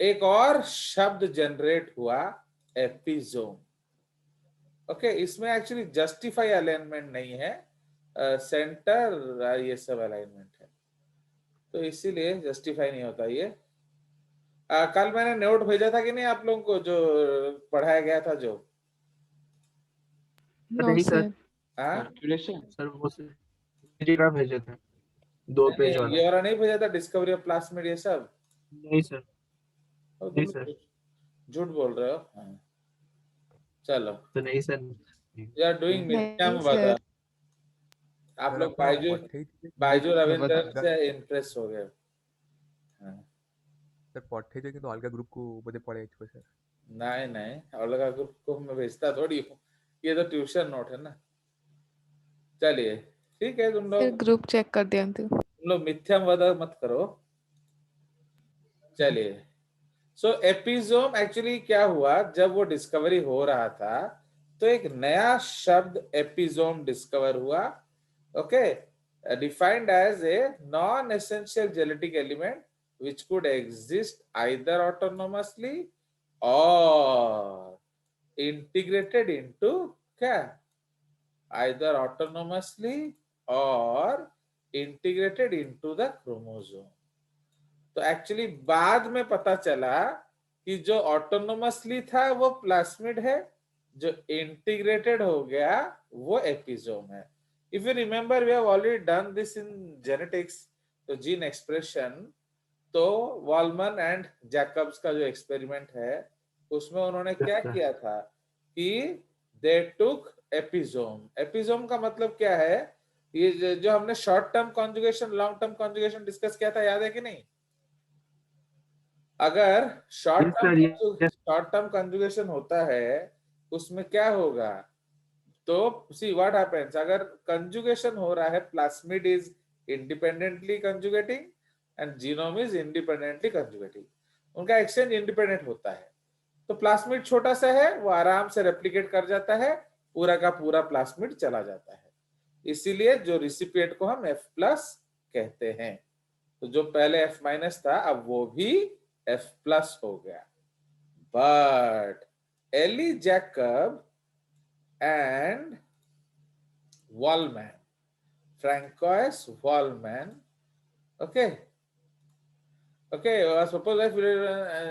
एक और शब्द जनरेट हुआ, एपिजोम। ओके, इसमें एक्चुअली जस्टिफाई अलाइनमेंट नहीं है, सेंटर ये सब अलाइनमेंट है, तो इसीलिए जस्टिफाई नहीं होता ये। कल मैंने नोट भेजा था कि नहीं आप लोगों को, जो पढ़ाया गया था जो? नहीं सर। हाँ, कैलकुलेशन सर वो टेलीग्राफ भेजे थे 2 पेज वाला। ये वाला नहीं भेजा था, डिस्कवरी ऑफ प्लास्मिड ये सब? नहीं सर। और नहीं तुम सर। झूठ बोल रहे हो। हाँ, चलो, तो नहीं सर। यू आर डूइंग मिथ्याम वद। आप सर लोग ଆପଣ ପଠେଇଥିଲେ बाइजू रविंदर ଅଲଗା से इम्प्रेस हो गए। हाँ, सर ପଠେଇଥିଲେ କିନ୍ତୁ ଅଲଗା ଗ୍ରୁପକୁ ବୋଧେ ପଳେଇ ଯାଇଥିବ सर। नहीं नहीं, अलग ग्रुप को मैं भेजता थोड़ी हूँ, ये तो ट्यूशन नोट है ना। चलिए ठीक है, तुम फिर लोग ग्रुप चेक कर दिया मिथ्याम वद मत करो। चलिए, सो एपिजोम एक्चुअली क्या हुआ, जब वो डिस्कवरी हो रहा था तो एक नया शब्द एपिजोम डिस्कवर हुआ। Okay, defined as a non essential genetic element which could exist either autonomously or integrated into क्या, either autonomously or integrated into the chromosome। तो एक्चुअली बाद में पता चला कि जो ऑटोनोमसली था वो प्लास्मिड है, जो इंटीग्रेटेड हो गया वो एपिजोम है। If you remember, we have already done this in genetics, तो जीन एक्सप्रेशन। तो वॉलमन एंड जैकब्स का जो एक्सपेरिमेंट है उसमें उन्होंने क्या किया था कि दे टुक एपिजोम। एपिजोम का मतलब क्या है, ये जो हमने short term conjugation long term conjugation discuss किया था, याद है कि नहीं? अगर शॉर्ट टर्म कंजुगेशन होता है उसमें क्या होगा, तो सी व्हाट हैपेंस, अगर कंजुगेशन हो रहा है, plasmid is independently conjugating and genome is independently conjugating, उनका एक्सचेंज इंडिपेंडेंट होता है। तो प्लास्मिड छोटा सा है, वो आराम से रेप्लिकेट कर जाता है, पूरा का पूरा प्लास्मिड चला जाता है, इसीलिए जो रिसिपिएंट को हम F प्लस कहते हैं। तो जो पहले F माइनस था अब वो भी F प्लस हो गया। But Eli Jacob and Wollman, Francois Wollman, okay okay, suppose I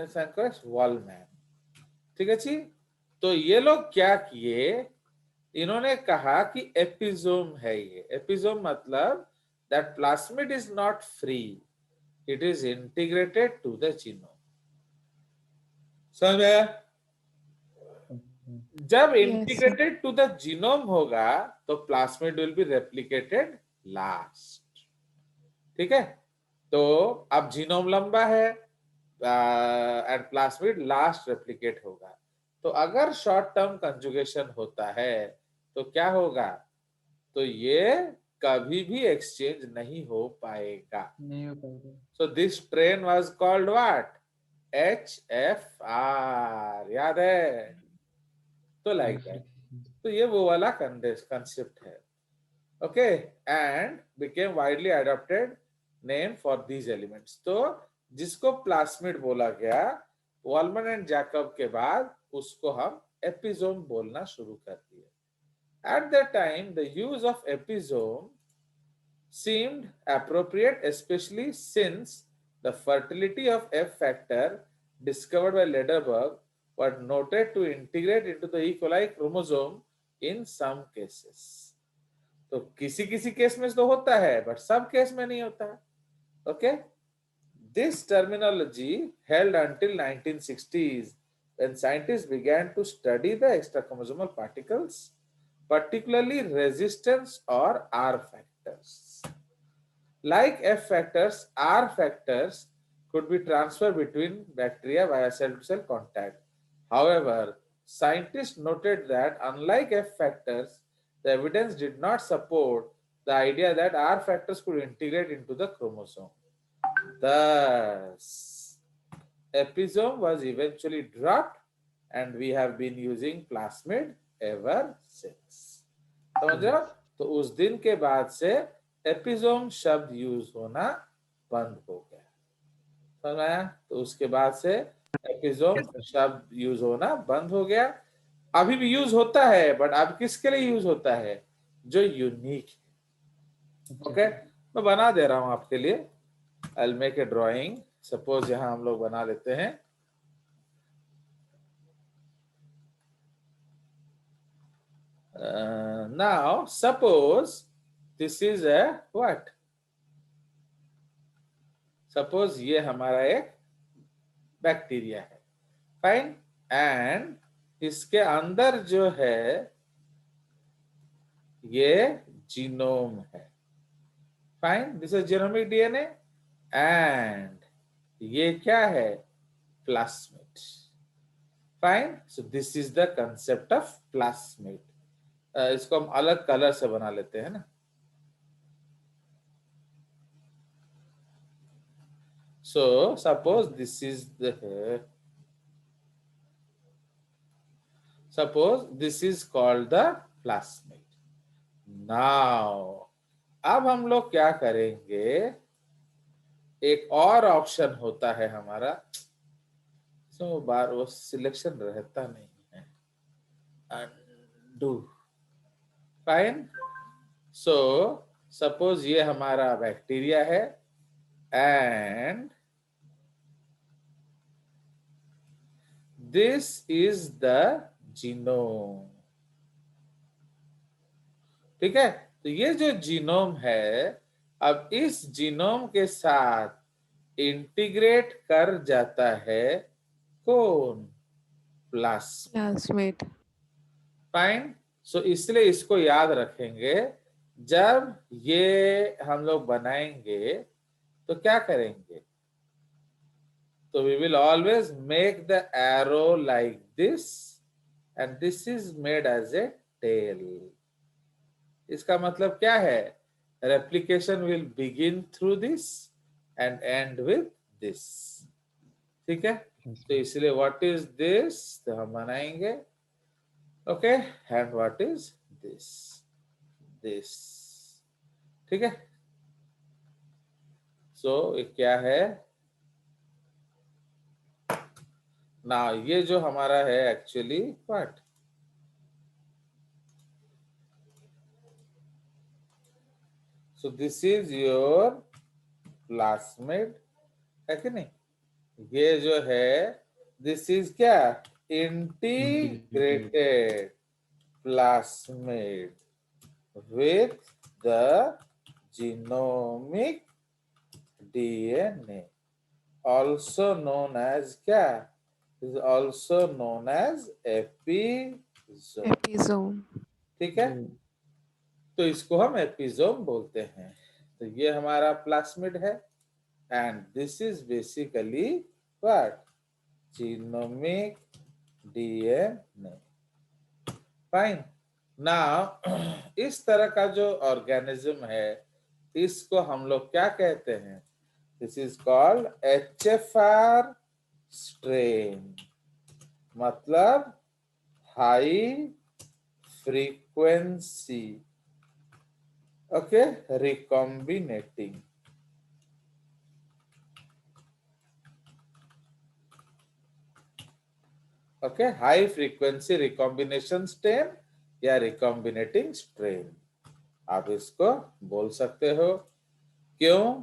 Francois Wollman, ठीक है जी। तो ये लोग क्या किए, इन्होंने कहा कि एपिजोम है ये। एपिजोम मतलब that plasmid is not free, it is integrated to the genome. समझ में? जब इंटीग्रेटेड टू द जीनोम होगा तो plasmid will be replicated last, ठीक है। तो अब जीनोम लंबा है एंड प्लास्मिड लास्ट रेप्लिकेट होगा। तो अगर शॉर्ट टर्म कंजुगेशन होता है तो क्या होगा, तो ये कभी भी एक्सचेंज नहीं हो पाएगा। नहीं हो पाएगा। So this train was called what, HFR, याद है? तो लाइक दैट, तो ये वो वाला कंसेप्ट है। Okay, and became widely adopted name for these elements. तो जिसको प्लास्मिड बोला गया वॉलमन एंड जैकब के बाद, उसको हम एपिजोम बोलना शुरू कर दिए। At that time, the use of episome seemed appropriate, especially since the fertility of F factor discovered by Lederberg was noted to integrate into the E. coli chromosome in some cases. तो किसी किसी case में तो होता है, but सब case में नहीं होता। Okay, this terminology held until 1960s when scientists began to study the extrachromosomal particles, particularly resistance or R factors. Like F factors, R factors could be transferred between bacteria via cell-to-cell contact. However, scientists noted that unlike F factors, the evidence did not support the idea that R factors could integrate into the chromosome. Thus, episome was eventually dropped and we have been using plasmid ever since. समझ रहे हो? तो उस दिन के बाद से एपिजोम शब्द यूज होना बंद हो गया। समझ में आया? तो उसके बाद से एपिसोम Yes, sir. शब्द यूज होना बंद हो गया। अभी भी यूज होता है, बट अब किसके लिए यूज होता है? जो यूनिक। ओके, मैं बना दे रहा हूं आपके लिए। I'll make a drawing. Suppose यहां हम लोग बना लेते हैं। Now suppose this is a what? Suppose ये हमारा एक बैक्टीरिया है, फाइन। एंड इसके अंदर जो है ये जीनोम है, fine. This is genomic DNA. And ये क्या है? Plasmid, fine. So this is the concept of plasmid. इसको हम अलग कलर से बना लेते हैं ना। So suppose this is called the plasmid. Now अब हम लोग क्या करेंगे? एक और ऑप्शन होता है हमारा, सो बार वो सिलेक्शन रहता नहीं है। Undo, fine. सो सपोज ये हमारा बैक्टीरिया है and this is the genome, ठीक है। तो ये जो जीनोम है, अब इस जीनोम के साथ इंटीग्रेट कर जाता है कौन? Plasmid, Classmate. फाइन। सो इसलिए इसको याद रखेंगे। जब ये हम लोग बनाएंगे तो क्या करेंगे? तो we will always make the arrow like this and this is made as a tail. इसका मतलब क्या है? Replication will begin through this and end with this, ठीक है। तो इसलिए व्हाट इज दिस, तो हम बनाएंगे okay. And what is this, this, ठीक है। सो क्या है ना? ये जो हमारा है actually what? So this is your plasmid, है कि नहीं? ये जो है दिस इज क्या? Integrated plasmid with the genomic DNA, also known as क्या? Is also known as episome, Episome. ठीक है। तो इसको हम एपिसोम बोलते हैं। तो ये हमारा प्लास्मिड है and this is basically what? Genomic DNA, fine. Now इस तरह का जो ऑर्गेनिज्म है इसको हम लोग क्या कहते हैं? This is called HFR strain, मतलब high frequency okay recombinating. Okay, high frequency recombination strain या रिकॉम्बिनेटिंग स्ट्रेन आप इसको बोल सकते हो। क्यों?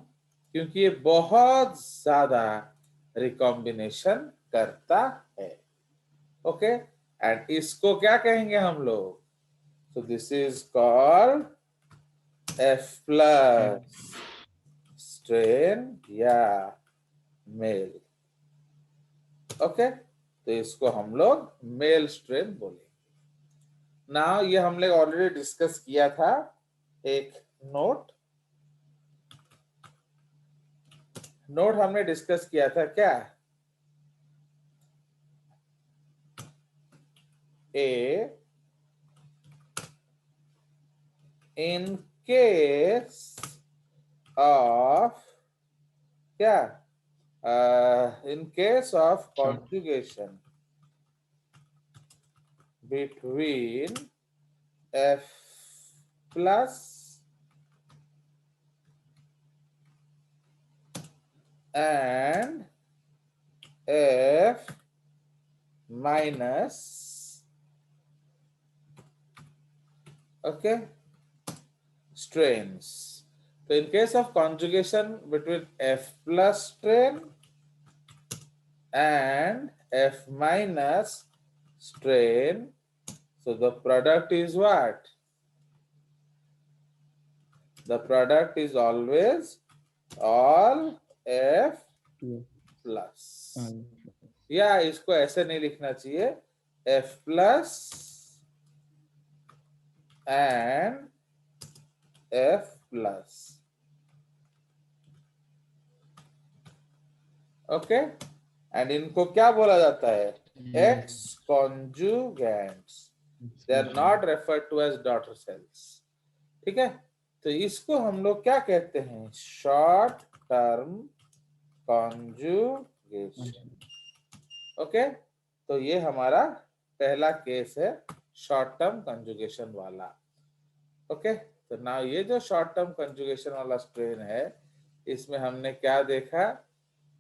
क्योंकि ये बहुत ज्यादा रिकॉम्बिनेशन करता है, ओके। एंड इसको क्या कहेंगे हम लोग? So this is called F+ strain या मेल, ओके। तो इसको हम लोग मेल स्ट्रेन बोलेंगे। नाउ ये हम लोग ऑलरेडी डिस्कस किया था। एक नोट हमने डिस्कस किया था क्या? in case of क्या? In case of conjugation between F+ and F minus, okay, strains. So in case of conjugation between F plus strain and F minus strain, so the product is what? The product is always all F plus. या इसको ऐसे नहीं लिखना चाहिए, F plus and F plus. Okay, and इनको क्या बोला जाता है? X conjugates. They are not referred to as daughter cells. ठीक है, तो इसको हम लोग क्या कहते हैं? Short term conjugation. ओके, तो ये हमारा पहला केस है शॉर्ट टर्म कंजुगेशन वाला. ओके, तो ना ये जो शॉर्ट टर्म कंजुगेशन वाला स्ट्रेन है, इसमें हमने क्या देखा?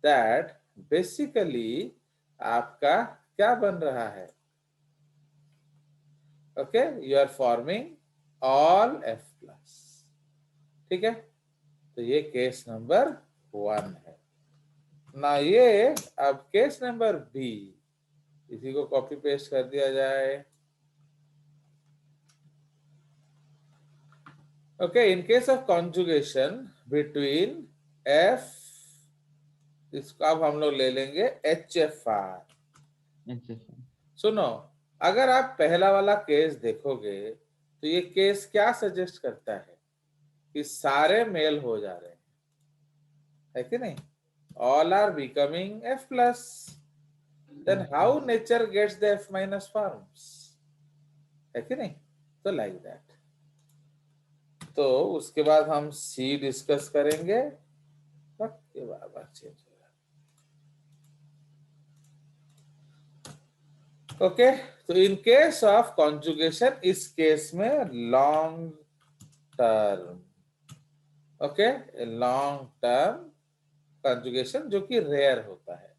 दैट बेसिकली आपका क्या बन रहा है? Okay, you are forming all F plus. ठीक है, तो ये केस नंबर 1 है ना. ये अब केस नंबर बी, इसी को कॉपी पेस्ट कर दिया जाए. Okay, in case of conjugation between F, इसको अब हम लोग ले लेंगे HFR. सुनो, अगर आप पहला वाला केस देखोगे तो ये केस क्या सजेस्ट करता है? कि सारे मेल हो जा रहे हैं, है कि नहीं? All are becoming F plus. Then how nature gets the F minus forms? है कि नहीं? तो like that. तो उसके बाद हम C डिस्कस करेंगे. के बार चेंज होगा. ओके, तो इन केस ऑफ कॉन्जुगेशन, इस केस में long term, okay, long term conjugation जो कि रेयर होता है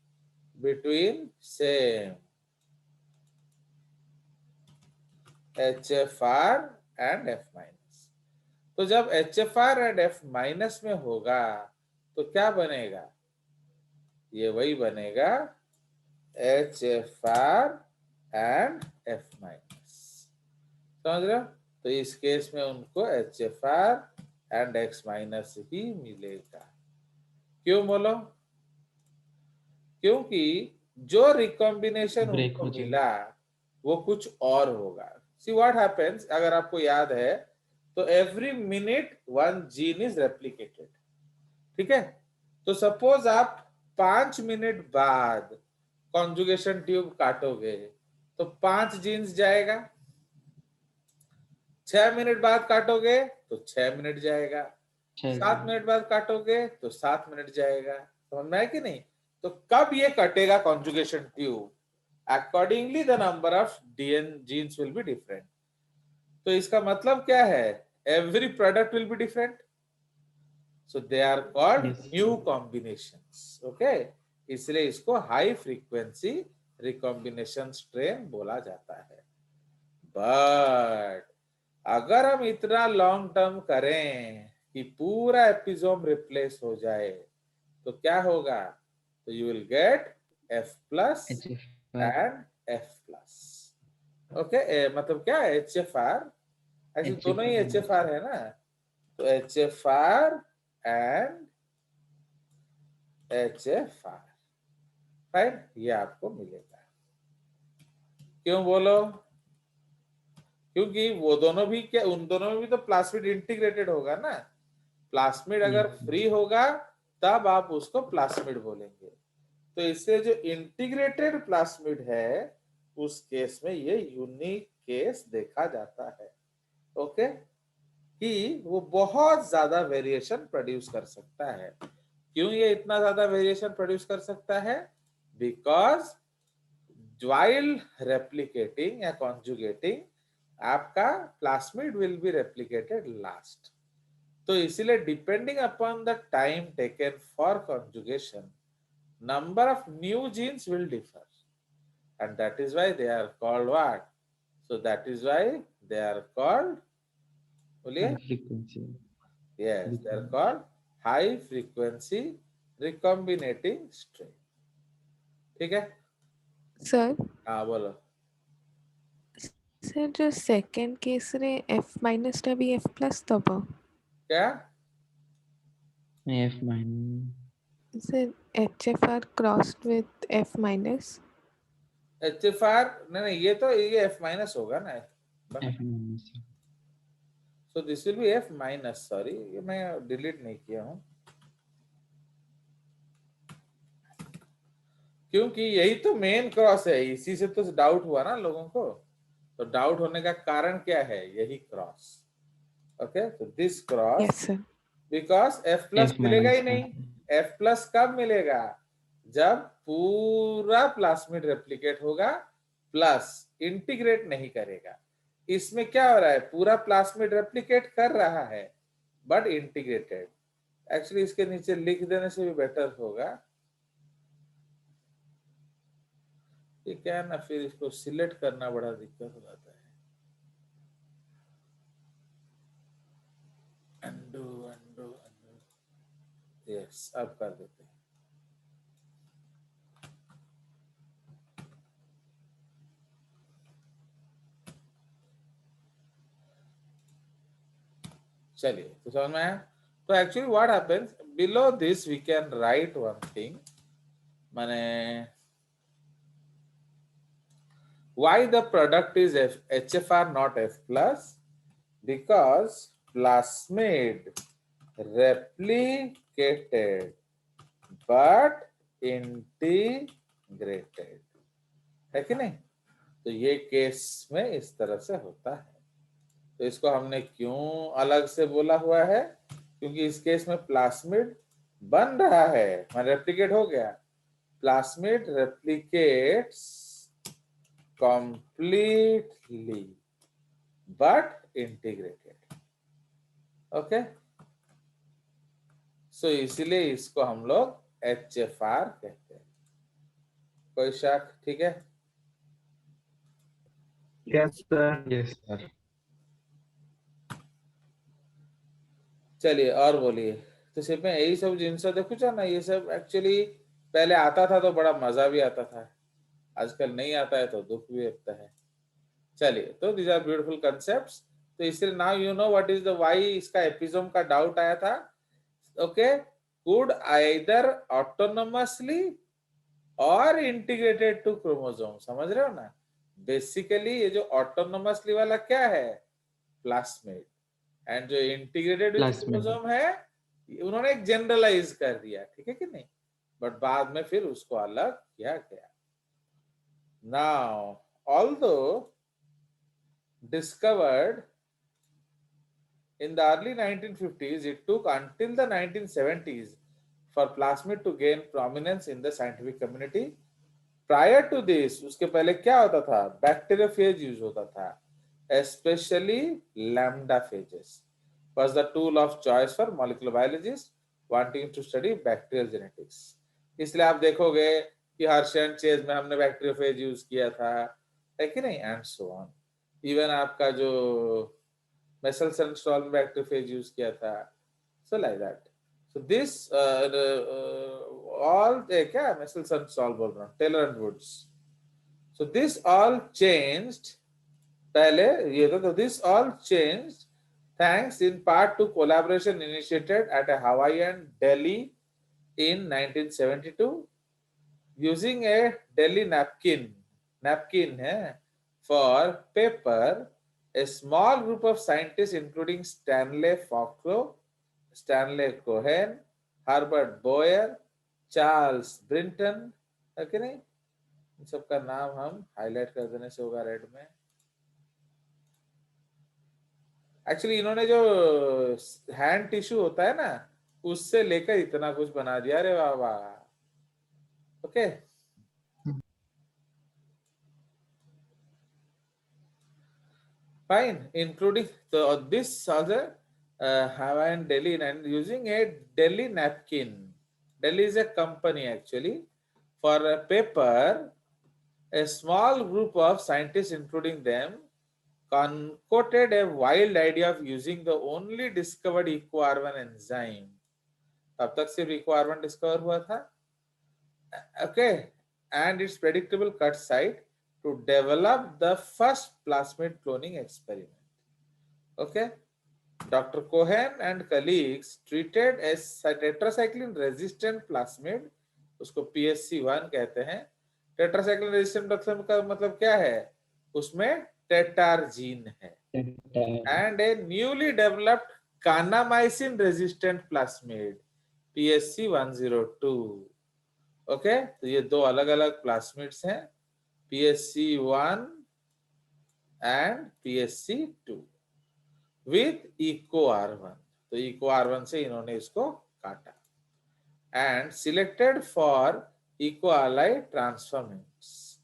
between same HFR and F minus. तो जब HFR एंड F माइनस में होगा तो क्या बनेगा? ये वही बनेगा HFR एंड F माइनस. समझ रहे हो? तो इस केस में उनको HFR एंड X माइनस ही मिलेगा. क्यों बोलो? क्योंकि जो रिकॉम्बिनेशन उनको मिला वो कुछ और होगा. सी व्हाट हैपेंस, अगर आपको याद है तो every minute one gene is replicated. ठीक है, तो सपोज आप 5 मिनट बाद कॉन्जुगेशन ट्यूब काटोगे तो 5 जीन्स जाएगा. 6 मिनट बाद काटोगे तो 6 मिनट जाएगा. 7 मिनट बाद काटोगे तो 7 मिनट जाएगा. समझ में आया कि नहीं? तो कब ये कटेगा conjugation tube? Accordingly the number of DN genes will be different. तो इसका मतलब क्या है? Every product will be different. So they are called new combinations. Okay, इसलिए इसको हाई फ्रीक्वेंसी रिकॉम्बिनेशन स्ट्रेन बोला जाता है. बट अगर हम इतना लॉन्ग टर्म करें कि पूरा एपिसोम रिप्लेस हो जाए तो क्या होगा? तो you will get F plus and F plus. Okay, मतलब क्या? HFR, ऐसे दोनों ही HFR है ना. तो HFR एंड HFR, फाइन, ये आपको मिलेगा. क्यों बोलो? क्योंकि वो दोनों भी क्या, उन दोनों में भी तो प्लास्मिड इंटीग्रेटेड होगा ना. प्लास्मिड अगर फ्री होगा तब आप उसको प्लास्मिड बोलेंगे. तो इससे जो इंटीग्रेटेड प्लास्मिड है उस केस में ये यूनिक केस देखा जाता है. ओके, कि वो बहुत ज्यादा वेरिएशन प्रोड्यूस कर सकता है. क्यों ये इतना ज्यादा वेरिएशन प्रोड्यूस कर सकता है? बिकॉज while replicating या conjugating आपका plasmid will be replicated last. तो इसीलिए depending upon the time taken for conjugation number of new genes will differ, and that is why they are called what? So that is why they are called, High frequency. yes, they are called high frequency recombinating strain. ठीक है? Sir हाँ बोलो. Sir जो second case रे F minus टा भी F plus तब क्या? F minus. Sir HFR crossed with F minus. HFR नहीं, ये तो ये F माइनस होगा ना. F minus. So this will be F minus. Sorry, ये मैं डिलीट नहीं किया हूँ, क्योंकि यही तो मेन क्रॉस है. इसी से तो डाउट हुआ ना लोगों को. तो डाउट होने का कारण क्या है? यही क्रॉस. ओके, तो this cross, yes sir. Because F plus F मिलेगा ही minus नहीं. का। F प्लस कब मिलेगा? जब पूरा प्लास्मिड रेप्लिकेट होगा प्लस इंटीग्रेट नहीं करेगा. इसमें क्या हो रहा है? पूरा प्लास्मिड रेप्लिकेट कर रहा है बट इंटीग्रेटेड. एक्चुअली इसके नीचे लिख देने से भी बेटर होगा. ये क्या है ना, फिर इसको सिलेक्ट करना बड़ा दिक्कत हो जाता है. Undo undo undo. यस, अब कर देते हैं. चलिए, तो समझ में आया. तो actually what happens, below this we can write one thing, माने why the product is HFR not F plus? Because plasmid replicated but integrated, है कि नहीं? तो ये केस में इस तरह से होता है. तो इसको हमने क्यों अलग से बोला हुआ है? क्योंकि इस केस में प्लास्मिड बन रहा है, मतलब रेप्लिकेट हो गया. Plasmid replicates completely but integrated. Okay, so इसीलिए इसको हम लोग HFR कहते हैं. कोई शक? ठीक है. Yes sir. Yes, sir. चलिए और बोलिए. तो सिर्फ में यही सब जिनस देखो ना, ये सब एक्चुअली पहले आता था तो बड़ा मजा भी आता था, आजकल नहीं आता है तो दुख भी लगता है. चलिए, तो दीज आर ब्यूटीफुल कंसेप्ट्स. तो इसलिए now you know what is the why इसका एपिसोम का डाउट आया था. ओके, कुड आइदर ऑटोनोमसली और इंटीग्रेटेड टू क्रोमोसोम. समझ रहे हो ना? बेसिकली ये जो ऑटोनोमसली वाला क्या है? प्लास्मिड. एंड जो इंटीग्रेटेड Plasmid. क्रोमोसोम है, उन्होंने एक जनरलाइज कर दिया. ठीक है कि नहीं? बट बाद में फिर उसको अलग किया गया. Now, although discovered in the early 1950s, it took until the 1970s for plasmid to gain prominence in the scientific community. Prior to this, उसके पहले क्या होता था? Bacteriophage यूज होता था, especially lambdaphages was the tool of choice for molecular biologists wanting to study bacterial genetics. इसलिए आप देखोगे कि हर्शन चेज में हमने बैक्टीरियोफेज यूज किया था, है कि नहीं? And so on. इवन आपका जो मेसेल्सन स्टॉल में बैक्टीरियोफेज यूज किया था. So like that. So this all क्या मेसेल्सन स्टॉल बोल रहा हूँ, Taylor and Woods. So this all changed. पहले ये तो this all changed thanks in part to collaboration initiated at a Hawaiian Delhi in 1972 using a Delhi napkin है for paper. A small group of scientists including Stanley Faucheux, Stanley Cohen, Herbert Boyer, Charles Brinton, है कि नहीं? इन सबका नाम हम highlight कर देने से होगा रेड में. एक्चुअली इन्होंने जो हैंड टिश्यू होता है ना, उससे लेकर इतना कुछ बना दिया. अरे वाह वाह. Okay, fine, including so this other Hawaiian Delhi and using a Delhi napkin. Delhi is a company actually. for a paper, a small group of scientists, including them, concocted a wild idea of using the only discovered ecoR1 enzyme. तब तक सिर्फ ecoR1 discover हुआ था. Okay, and its predictable cut site to develop the first plasmid cloning experiment. Okay, Dr. Cohen and colleagues treated a tetracycline resistant plasmid, उसको PSC1 कहते हैं. Tetracycline resistant का मतलब क्या है? उसमें टेटार्जीन है. And A newly developed kanamycin resistant plasmid PSC102. Okay, तो ये दो अलग अलग प्लास्मिड्स हैं, PSC1 and PSC2 with ecoR1. तो ecoR1 से इन्होंने इसको काटा and selected for ecoalloy transformants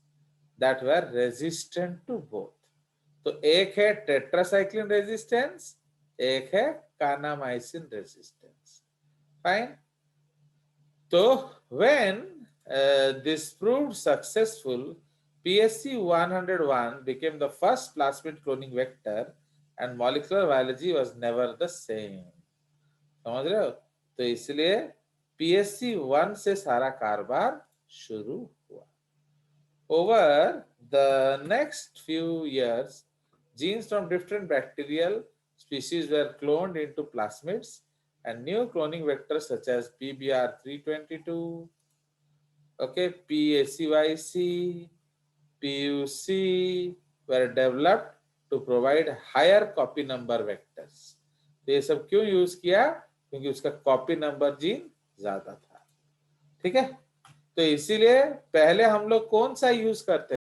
that were resistant to both. तो एक है टेट्रासाइक्लिन रेजिस्टेंस, एक है कानामाइसिन रेजिस्टेंस. फाइन. तो when this proved successful, PSC101 became the first plasmid cloning vector and molecular biology was never the same. समझ रहे हो? तो इसलिए PSC1 से सारा कारोबार शुरू हुआ. Over the next few years, genes from different bacterial species were cloned into plasmids, and new cloning vectors such as PBR322, okay, PACYC, PUC were developed to provide higher copy number vectors. तो ये सब क्यों use किया? क्योंकि उसका copy number gene ज्यादा था. ठीक है, तो इसीलिए पहले हम लोग कौन सा यूज करते